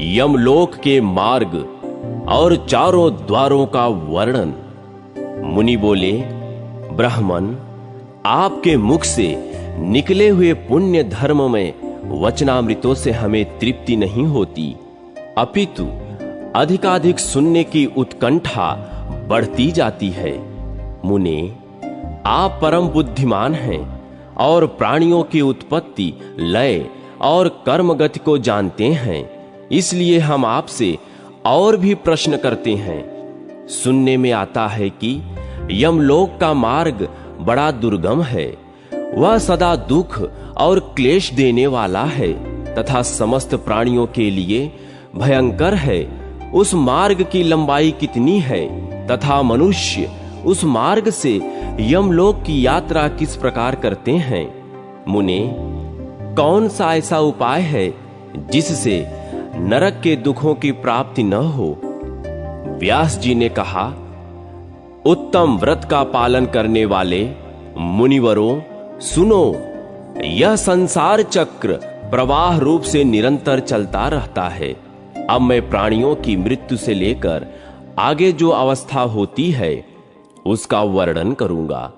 यमलोक के मार्ग और चारों द्वारों का वर्णन। मुनि बोले, ब्राह्मण, आपके मुख से निकले हुए पुण्य धर्म में वचनामृतों से हमें तृप्ति नहीं होती, अपितु अधिकाधिक सुनने की उत्कंठा बढ़ती जाती है। मुने, आप परम बुद्धिमान हैं और प्राणियों की उत्पत्ति, लय और कर्म गति को जानते हैं, इसलिए हम आपसे और भी प्रश्न करते हैं। सुनने में आता है कि यमलोक का मार्ग बड़ा दुर्गम है, वह सदा दुख और क्लेश देने वाला है तथा समस्त प्राणियों के लिए भयंकर है। उस मार्ग की लंबाई कितनी है तथा मनुष्य उस मार्ग से यमलोक की यात्रा किस प्रकार करते हैं? मुने, कौन सा ऐसा उपाय है जिससे नरक के दुखों की प्राप्ति न हो? व्यास जी ने कहा, उत्तम व्रत का पालन करने वाले मुनिवरों, सुनो, यह संसार चक्र प्रवाह रूप से निरंतर चलता रहता है। अब मैं प्राणियों की मृत्यु से लेकर आगे जो अवस्था होती है उसका वर्णन करूंगा।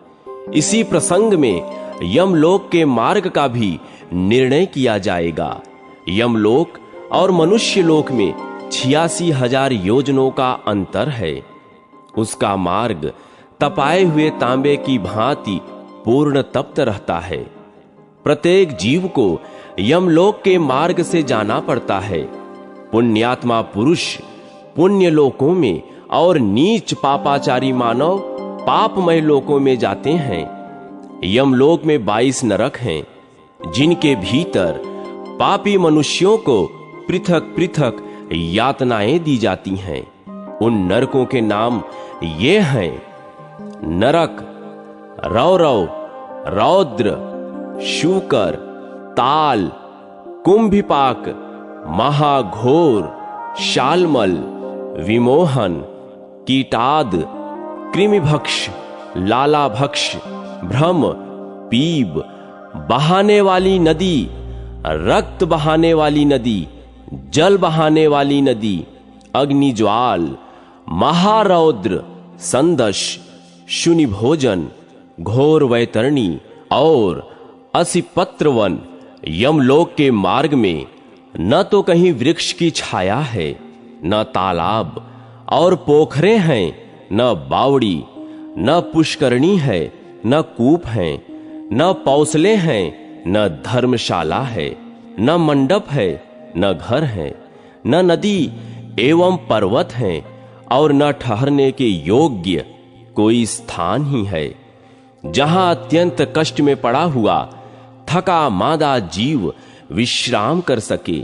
इसी प्रसंग में यमलोक के मार्ग का भी निर्णय किया जाएगा। यमलोक और मनुष्य लोक में 86,000 योजनों का अंतर है। उसका मार्ग तपाए हुए तांबे की भांति पूर्ण तप्त रहता है। प्रत्येक जीव को यमलोक के मार्ग से जाना पड़ता है। पुण्यात्मा पुरुष पुण्य लोकों में और नीच पापाचारी मानव पापमय लोकों में जाते हैं। यमलोक में 22 नरक हैं, जिनके भीतर पापी मनुष्यों को पृथक पृथक यातनाएं दी जाती हैं। उन नरकों के नाम ये हैं: नरक, रौरव, रौद्र, शूकर, ताल, कुंभिपाक, महाघोर, शालमल, विमोहन, कीटाद, कृमिभक्ष, लालाभक्ष, भ्रम, पीब, बहाने वाली नदी, रक्त बहाने वाली नदी, जल बहाने वाली नदी, अग्निज्वाल, महारौद्र, संदश, शुनि भोजन, घोर वैतरणी और असिपत्रवन। यमलोक के मार्ग में न तो कहीं वृक्ष की छाया है, न तालाब और पोखरे हैं, न बावड़ी, न पुष्करणी है, न कूप हैं, न पौसले हैं, न धर्मशाला है, न मंडप है, न घर है, न नदी एवं पर्वत हैं और न ठहरने के योग्य कोई स्थान ही है। जहां अत्यंत कष्ट में पड़ा हुआ थका मादा जीव विश्राम कर सके,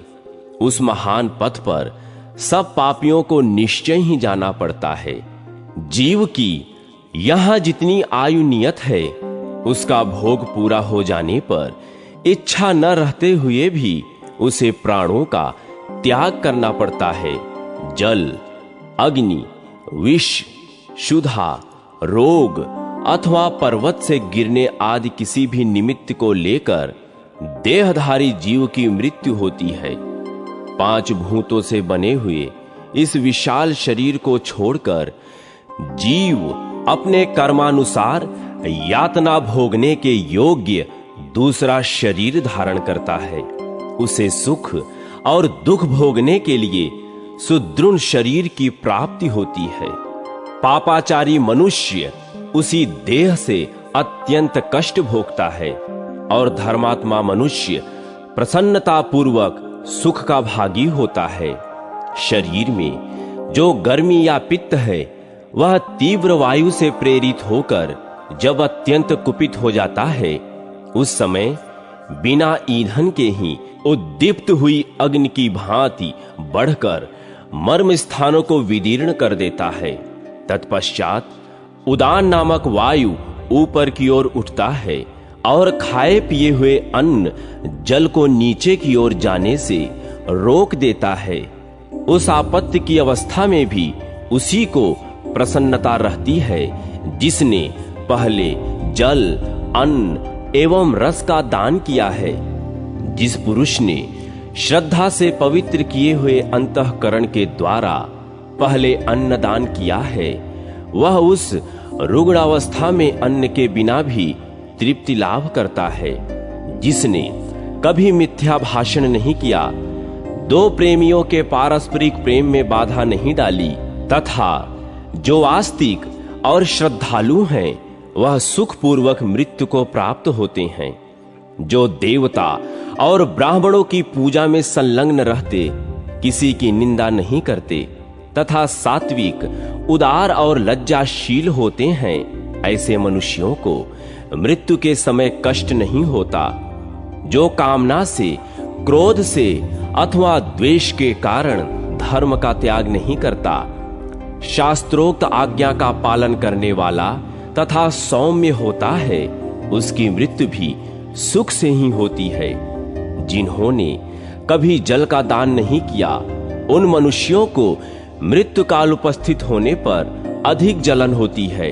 उस महान पथ पर सब पापियों को निश्चय ही जाना पड़ता है। जीव की यहां जितनी आयु नियत है, उसका भोग पूरा हो जाने पर इच्छा न रहते हुए भी उसे प्राणों का त्याग करना पड़ता है। जल, अग्नि, विष, क्षुधा, रोग अथवा पर्वत से गिरने आदि किसी भी निमित्त को लेकर देहधारी जीव की मृत्यु होती है। 5 भूतों से बने हुए इस विशाल शरीर को छोड़कर जीव अपने कर्मानुसार यातना भोगने के योग्य दूसरा शरीर धारण करता है। उसे सुख और दुख भोगने के लिए सुदृढ़ शरीर की प्राप्ति होती है। पापाचारी मनुष्य उसी देह से अत्यंत कष्ट भोगता है और धर्मात्मा मनुष्य प्रसन्नता पूर्वक सुख का भागी होता है। शरीर में जो गर्मी या पित्त है, वह तीव्र वायु से प्रेरित होकर जब अत्यंत कुपित हो जाता है, उस समय बिना ईंधन के ही उद्दीप्त हुई अग्नि की भांति बढ़कर मर्म स्थानों को विदीर्ण कर देता है। तत्पश्चात उदान नामक वायु ऊपर की ओर उठता है और खाए पिए हुए अन्न जल को नीचे की ओर जाने से रोक देता है। उस आपत्ति की अवस्था में भी उसी को प्रसन्नता रहती है जिसने पहले जल, अन्न एवं रस का दान किया है। जिस पुरुष ने श्रद्धा से पवित्र किए हुए अंतःकरण के द्वारा पहले अन्नदान किया है, वह उस रुग्ण अवस्था में अन्न के बिना भी तृप्ति लाभ करता है। जिसने कभी मिथ्या भाषण नहीं किया, दो प्रेमियों के पारस्परिक प्रेम में बाधा नहीं डाली, तथा जो आस्तिक और श्रद्धालु हैं, वह सुखपूर्वक मृत्यु को प्राप्त होते हैं। जो देवता और ब्राह्मणों की पूजा में संलग्न रहते, किसी की निंदा नहीं करते, तथा सात्विक, उदार और लज्जाशील होते हैं, ऐसे मनुष्यों को मृत्यु के समय कष्ट नहीं होता। जो कामना से, क्रोध से अथवा द्वेष के कारण धर्म का त्याग नहीं करता, शास्त्रोक्त आज्ञा का पालन करने वाला तथा सौम्य होता है, उसकी मृत्यु भी सुख से ही होती है। जिन्होंने कभी जल का दान नहीं किया, उन मनुष्यों को मृत्यु काल उपस्थित होने पर अधिक जलन होती है,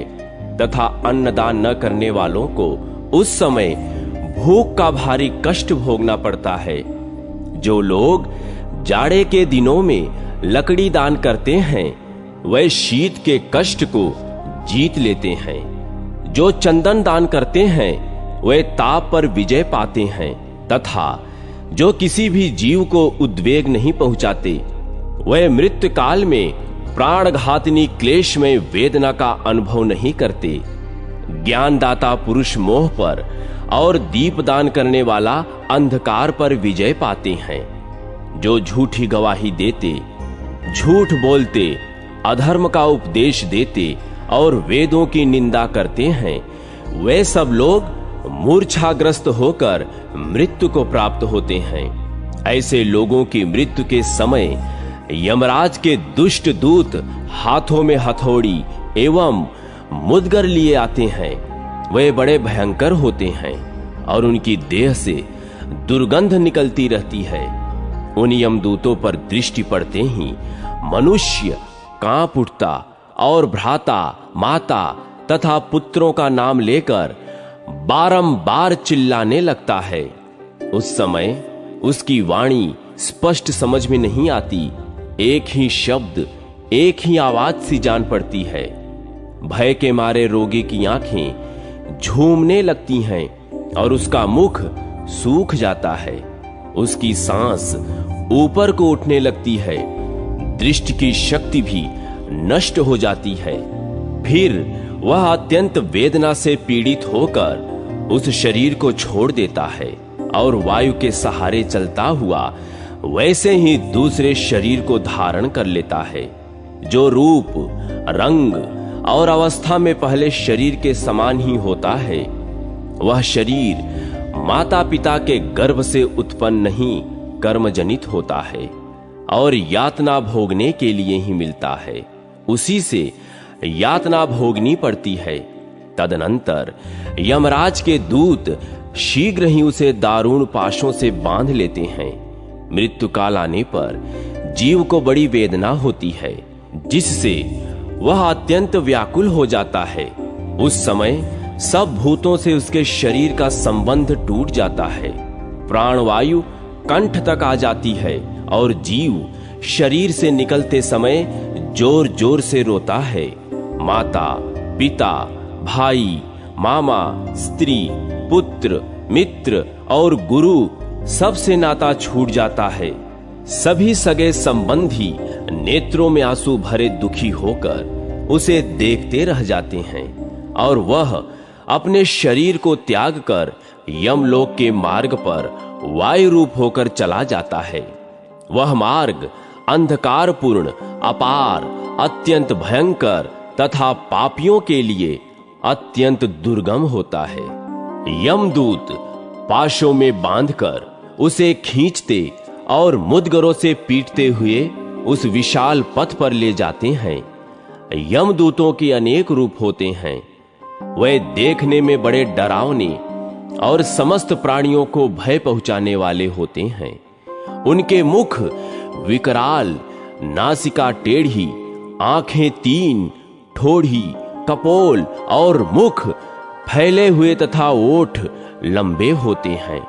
तथा अन्नदान न करने वालों को उस समय भूख का भारी कष्ट भोगना पड़ता है। जो लोग जाड़े के दिनों में लकड़ी दान करते हैं, वे शीत के कष्ट को जीत लेते हैं। जो चंदन दान करते हैं, वे ताप पर विजय पाते हैं, तथा जो किसी भी जीव को उद्वेग नहीं पहुंचाते, वे मृत्यु काल में प्राणघातिनी क्लेश में वेदना का अनुभव नहीं करते। ज्ञानदाता पुरुष मोह पर और दीपदान करने वाला अंधकार पर विजय पाते हैं। जो झूठी गवाही देते, झूठ बोलते, अधर्म का उपदेश देते और वेदों की निंदा करते हैं, वे सब लोग मूर्छाग्रस्त होकर मृत्यु को प्राप्त होते हैं। ऐसे लोगों की मृत्यु के समय यमराज के दुष्ट दूत हाथों में हथौड़ी एवं मुदगर लिए आते हैं। वे बड़े भयंकर होते हैं और उनकी देह से दुर्गंध निकलती रहती है। उन यमदूतों पर दृष्टि पड़ते ही मनुष्य कांप उठता और भ्राता, माता तथा पुत्रों का नाम लेकर बारंबार चिल्लाने लगता है। उस समय उसकी वाणी स्पष्ट समझ में नहीं आती, एक ही शब्द, एक ही आवाज सी जान पड़ती है। भय के मारे रोगी की आंखें झूमने लगती हैं और उसका मुख सूख जाता है। उसकी सांस ऊपर को उठने लगती है, दृष्टि की शक्ति भी नष्ट हो जाती है। फिर वह अत्यंत वेदना से पीड़ित होकर उस शरीर को छोड़ देता है और वायु के सहारे चलता हुआ वैसे ही दूसरे शरीर को धारण कर लेता है। जो रूप, रंग और अवस्था में पहले शरीर के समान ही होता है, वह शरीर माता पिता के गर्भ से उत्पन्न नहीं कर्मजनित होता है और यातना भोगने के लिए ही मिलता है। उसी से यातना भोगनी पड़ती है। तदनंतर यमराज के दूत शीघ्र ही उसे दारुण पाशों से बांध लेते हैं। मृत्यु काल आने पर जीव को बड़ी वेदना होती है, जिससे वह अत्यंत व्याकुल हो जाता है। उस समय सब भूतों से उसके शरीर का संबंध टूट जाता है। प्राणवायु कंठ तक आ जाती है और जीव शरीर से निकलते समय जोर जोर से रोता है। माता, पिता, भाई, मामा, स्त्री, पुत्र, मित्र और गुरु सबसे नाता छूट जाता है। सभी सगे संबंधी नेत्रों में आंसू भरे दुखी होकर उसे देखते रह जाते हैं और वह अपने शरीर को त्याग कर यमलोक के मार्ग पर वायु रूप होकर चला जाता है। वह मार्ग अंधकारपूर्ण, अपार, अत्यंत भयंकर तथा पापियों के लिए अत्यंत दुर्गम होता है। यमदूत पाशों में बांधकर उसे खींचते और मुदगरों से पीटते हुए उस विशाल पथ पर ले जाते हैं। यमदूतों के अनेक रूप होते हैं। वे देखने में बड़े डरावने और समस्त प्राणियों को भय पहुंचाने वाले होते हैं। उनके मुख विकराल, नासिका टेढ़ी, आंखें तीन, ठोड़ी, कपोल और मुख फैले हुए तथा ओठ लंबे होते हैं।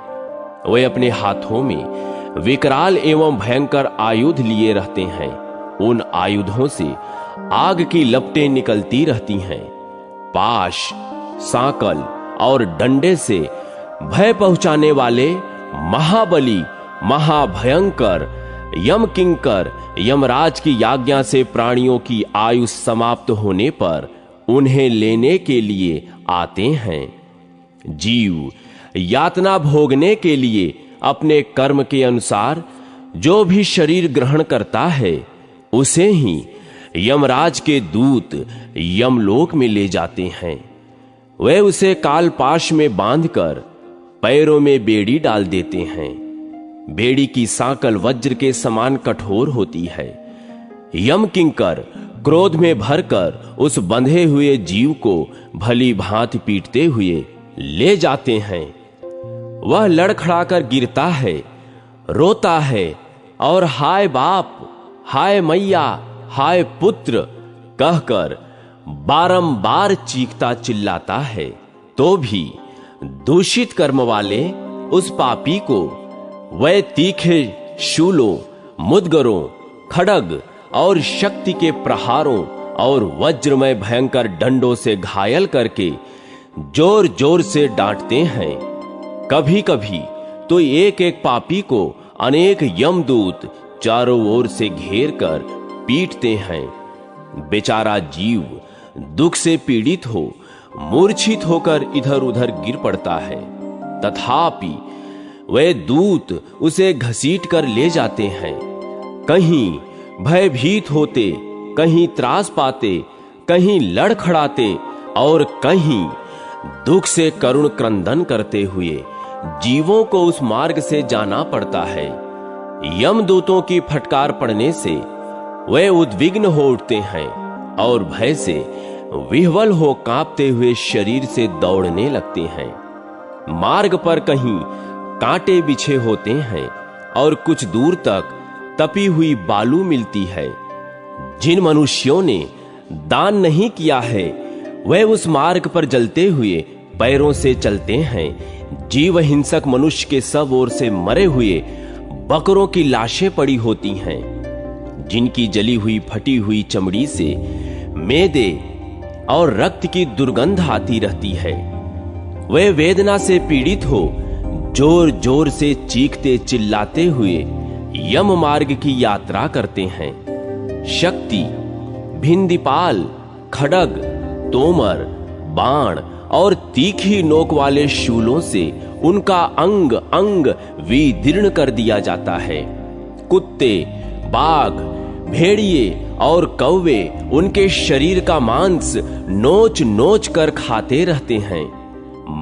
वे अपने हाथों में विकराल एवं भयंकर आयुध लिए रहते हैं। उन आयुधों से आग की लपटें निकलती रहती हैं। पाश, सांकल और डंडे से भय पहुंचाने वाले महाबली, महाभयंकर यम किंकर यमराज की आज्ञा से प्राणियों की आयु समाप्त होने पर उन्हें लेने के लिए आते हैं। जीव यातना भोगने के लिए अपने कर्म के अनुसार जो भी शरीर ग्रहण करता है, उसे ही यमराज के दूत यमलोक में ले जाते हैं। वे उसे कालपाश में बांधकर पैरों में बेड़ी डाल देते हैं। बेड़ी की सांकल वज्र के समान कठोर होती है। यम किंकर क्रोध में भरकर उस बंधे हुए जीव को भली भांति पीटते हुए ले जाते हैं। वह लड़खड़ाकर गिरता है, रोता है और हाय बाप, हाय मैया, हाय पुत्र कहकर बारंबार चीखता चिल्लाता है। तो भी दूषित कर्म वाले उस पापी को वह तीखे शूलों, मुदगरों, खड़ग और शक्ति के प्रहारों और वज्रमय भयंकर डंडों से घायल करके जोर जोर से डांटते हैं। कभी कभी तो एक एक पापी को अनेक यमदूत चारों ओर से घेर कर पीटते हैं। बेचारा जीव दुख से पीड़ित हो मूर्छित होकर इधर उधर गिर पड़ता है। तथापि वे दूत उसे घसीट कर ले जाते हैं। कहीं भयभीत होते, कहीं त्रास पाते, कहीं लड़खड़ाते और कहीं दुख से करुण क्रंदन करते हुए जीवों को उस मार्ग से जाना पड़ता है। यमदूतों की फटकार पड़ने से वे उद्विग्न हो उठते हैं और भय से विह्वल हो कांपते हुए शरीर से दौड़ने लगते हैं। मार्ग पर कहीं कांटे बिछे होते हैं और कुछ दूर तक तपी हुई बालू मिलती है। जिन मनुष्यों ने दान नहीं किया है, वे उस मार्ग पर जलते हुए पैरों से चलते हैं। जीव हिंसक मनुष्य के सब ओर से मरे हुए बकरों की लाशें पड़ी होती हैं, जिनकी जली हुई फटी हुई चमड़ी से मैदे और रक्त की दुर्गंध आती रहती है। वे वेदना से पीड़ित हो जोर जोर से चीखते चिल्लाते हुए यम मार्ग की यात्रा करते हैं। शक्ति, भिंदीपाल, खड़ग, तोमर, बाण और तीखी नोक वाले शूलों से उनका अंग अंग विदीर्ण कर दिया जाता है। कुत्ते, बाघ, भेड़िए और कौवे उनके शरीर का मांस नोच नोच कर खाते रहते हैं।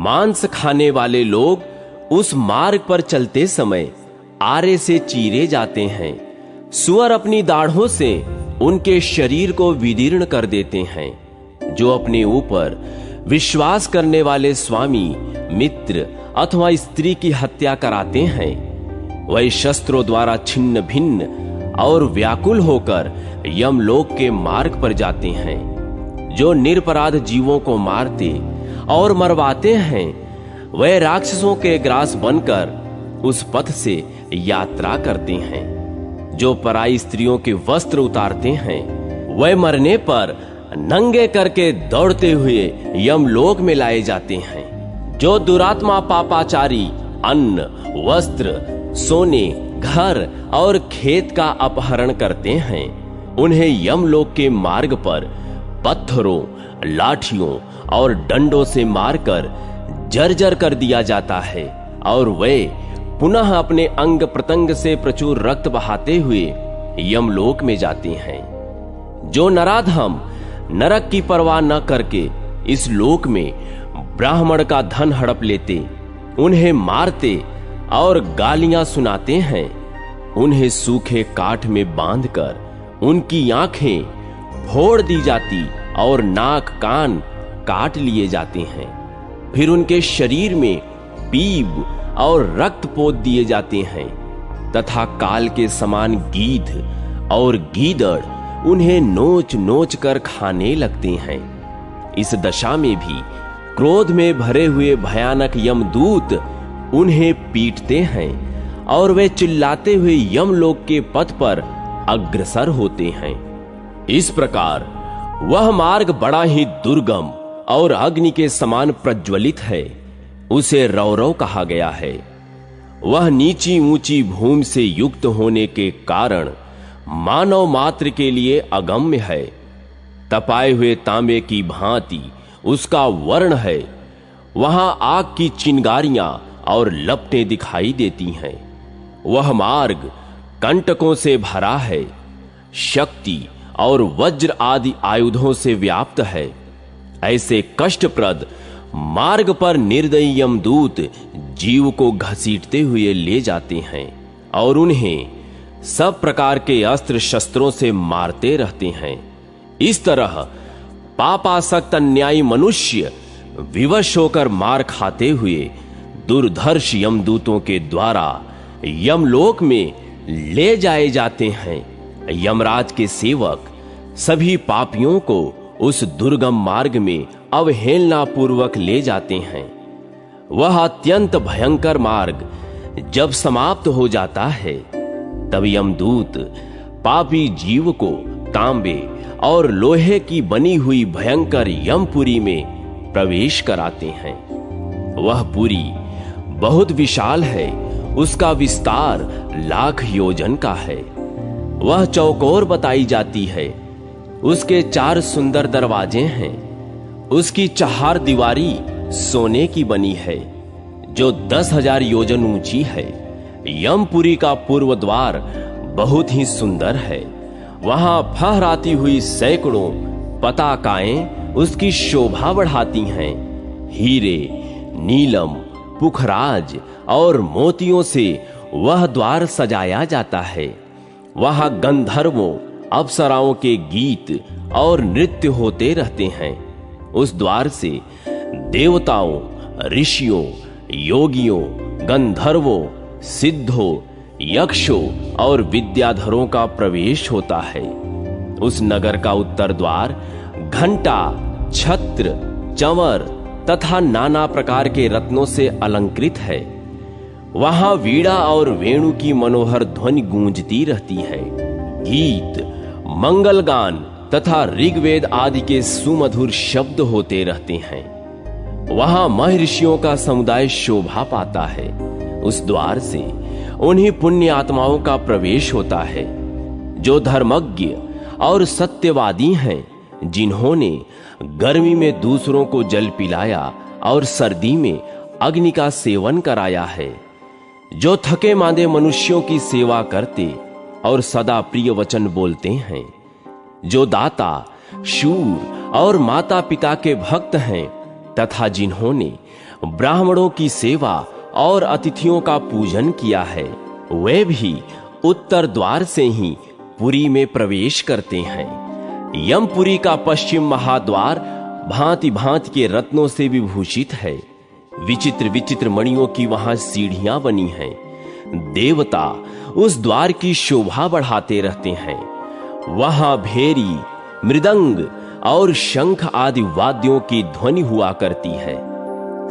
मांस खाने वाले लोग उस मार्ग पर चलते समय आरे से चीरे जाते हैं। सुअर अपनी दाढ़ों से उनके शरीर को विदीर्ण कर देते हैं। जो अपने ऊपर विश्वास करने वाले स्वामी, मित्र अथवा स्त्री की हत्या कराते हैं, वह शस्त्रों द्वारा छिन्न भिन्न और व्याकुल होकर यमलोक के मार्ग पर जाते हैं। जो निरपराध जीवों को मारते और मरवाते हैं, वह राक्षसों के ग्रास बनकर उस पथ से यात्रा करते हैं। जो पराई स्त्रियों के वस्त्र उतारते हैं, वह मरने पर नंगे करके दौड़ते हुए यमलोक में लाए जाते हैं। जो दुरात्मा पापाचारी अन्न, वस्त्र, सोने, घर और खेत का अपहरण करते हैं, उन्हें यमलोक के मार्ग पर पत्थरों, लाठियों और डंडों से मारकर जर्जर कर दिया जाता है और वे पुनः अपने अंग प्रत्यंग से प्रचुर रक्त बहाते हुए यमलोक में जाते हैं। जो नराधम नरक की परवाह न करके इस लोक में ब्राह्मण का धन हड़प लेते, उन्हें मारते और गालियां सुनाते हैं, उन्हें सूखे काठ में बांधकर उनकी आंखें फोड़ दी जाती और नाक कान काट लिए जाते हैं। फिर उनके शरीर में पीप और रक्त पोत दिए जाते हैं तथा काल के समान गीध और गीदड़ उन्हें नोच नोच कर खाने लगते हैं। इस दशा में भी क्रोध में भरे हुए भयानक यमदूत उन्हें पीटते हैं और वे चिल्लाते हुए यमलोक के पथ पर अग्रसर होते हैं। इस प्रकार वह मार्ग बड़ा ही दुर्गम और अग्नि के समान प्रज्वलित है। उसे रौरव कहा गया है। वह नीची ऊंची भूमि से युक्त होने के कारण मानव मात्र के लिए अगम्य है। तपाए हुए तांबे की भांति उसका वर्ण है। वहां आग की चिंगारियां और लपटें दिखाई देती हैं। वह मार्ग कंटकों से भरा है, शक्ति और वज्र आदि आयुधों से व्याप्त है। ऐसे कष्टप्रद मार्ग पर निर्दयी यमदूत जीव को घसीटते हुए ले जाते हैं और उन्हें सब प्रकार के अस्त्र शस्त्रों से मारते रहते हैं। इस तरह पापासक्त अन्यायी मनुष्य विवश होकर मार खाते हुए दुर्धर्ष यमदूतों के द्वारा यमलोक में ले जाए जाते हैं। यमराज के सेवक सभी पापियों को उस दुर्गम मार्ग में अवहेलना पूर्वक ले जाते हैं। वह अत्यंत भयंकर मार्ग जब समाप्त हो जाता है, तब यमदूत पापी जीव को तांबे और लोहे की बनी हुई भयंकर यमपुरी में प्रवेश कराते हैं। वह पुरी बहुत विशाल है। उसका विस्तार 1,00,000 योजन का है। वह चौकोर बताई जाती है। उसके 4 सुंदर दरवाजे हैं। उसकी 4 दीवारी सोने की बनी है, जो 10,000 योजन ऊंची है। यमपुरी का पूर्व द्वार बहुत ही सुंदर है। वहां फहराती हुई सैकड़ों पताकाएं उसकी शोभा बढ़ाती हैं। हीरे, नीलम, पुखराज और मोतियों से वह द्वार सजाया जाता है। वहां गंधर्वों, अप्सराओं के गीत और नृत्य होते रहते हैं। उस द्वार से देवताओं, ऋषियों, योगियों, गंधर्वों, सिद्धों, यक्षों और विद्याधरों का प्रवेश होता है। उस नगर का उत्तर द्वार घंटा, छत्र, चंवर तथा नाना प्रकार के रत्नों से अलंकृत है। वहां वीणा और वेणु की मनोहर ध्वनि गूंजती रहती है। गीत, मंगल गान तथा ऋग्वेद आदि के सुमधुर शब्द होते रहते हैं। वहां महर्षियों का समुदाय शोभा पाता है। उस द्वार से उन्हीं पुण्य आत्माओं का प्रवेश होता है जो धर्मज्ञ और सत्यवादी हैं, जिन्होंने गर्मी में दूसरों को जल पिलाया और सर्दी में अग्नि का सेवन कराया है, जो थके मांदे मनुष्यों की सेवा करते और सदा प्रिय वचन बोलते हैं, जो दाता, शूर और माता पिता के भक्त हैं तथा जिन्होंने ब्राह्मणों की सेवा और अतिथियों का पूजन किया है, वे भी उत्तर द्वार से ही पुरी में प्रवेश करते हैं। यमपुरी का पश्चिम महाद्वार भांति भांति के रत्नों से विभूषित है। विचित्र विचित्र मणियों की वहां सीढ़ियां बनी हैं। देवता उस द्वार की शोभा बढ़ाते रहते हैं। वहां भेरी, मृदंग और शंख आदि वाद्यों की ध्वनि हुआ करती है।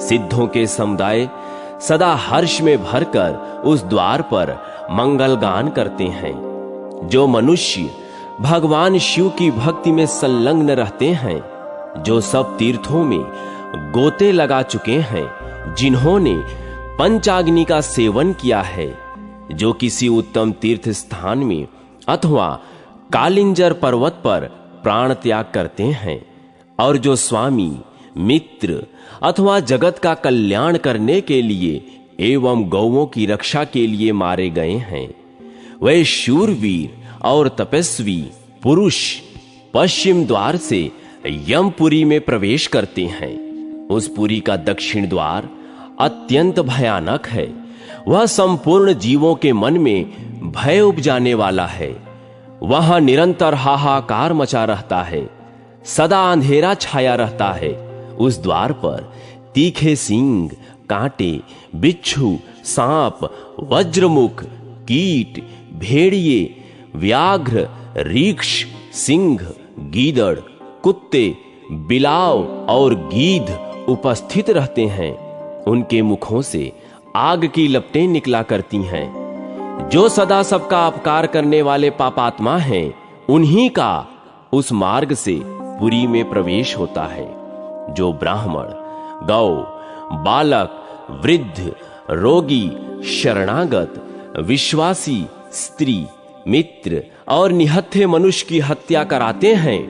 सिद्धों के समुदाय सदा हर्ष में भरकर उस द्वार पर मंगल गान करते हैं। जो मनुष्य भगवान शिव की भक्ति में संलग्न रहते हैं, जो सब तीर्थों में गोते लगा चुके हैं, जिन्होंने पंचाग्नि का सेवन किया है, जो किसी उत्तम तीर्थ स्थान में अथवा कालिंजर पर्वत पर प्राण त्याग करते हैं, और जो स्वामी, मित्र अथवा जगत का कल्याण करने के लिए एवं गौओं की रक्षा के लिए मारे गए हैं, वे शूरवीर और तपस्वी पुरुष पश्चिम द्वार से यमपुरी में प्रवेश करते हैं। उस पुरी का दक्षिण द्वार अत्यंत भयानक है। वह संपूर्ण जीवों के मन में भय उपजाने वाला है। वहां निरंतर हाहाकार मचा रहता है। सदा अंधेरा छाया रहता है। उस द्वार पर तीखे सींग, कांटे, बिच्छू, सांप, वज्रमुख, कीट, भेड़िए, व्याघ्र, रीक्ष, सिंह, गीदड़, कुत्ते, बिलाव और गीध उपस्थित रहते हैं। उनके मुखों से आग की लपटें निकला करती हैं। जो सदा सबका अपकार करने वाले पापात्मा हैं, उन्हीं का उस मार्ग से पुरी में प्रवेश होता है। जो ब्राह्मण, गौ, बालक, वृद्ध, रोगी, शरणागत, विश्वासी, स्त्री, मित्र और निहत्थे मनुष्य की हत्या कराते हैं,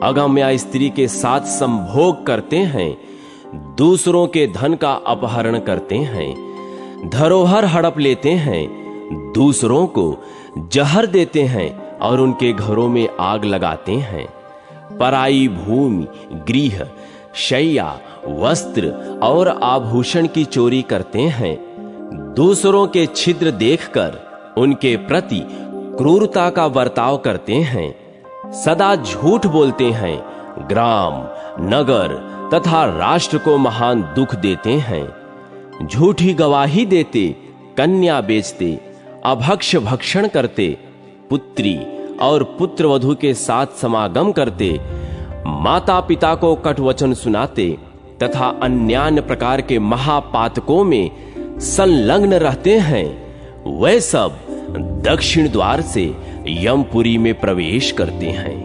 अगम्या स्त्री के साथ संभोग करते हैं, दूसरों के धन का अपहरण करते हैं, धरोहर हड़प लेते हैं, दूसरों को जहर देते हैं और उनके घरों में आग लगाते हैं, पराई भूमि, गृह, शैया, वस्त्र और आभूषण की चोरी करते हैं, दूसरों के छिद्र देखकर उनके प्रति क्रूरता का बर्ताव करते हैं, सदा झूठ बोलते हैं, ग्राम, नगर तथा राष्ट्र को महान दुख देते हैं, झूठी गवाही देते, कन्या बेचते, अभक्ष भक्षण करते, पुत्री और पुत्रवधू के साथ समागम करते, माता पिता को कटवचन सुनाते तथा अन्यान्य प्रकार के महापातकों में संलग्न रहते हैं, वे सब दक्षिण द्वार से यमपुरी में प्रवेश करते हैं।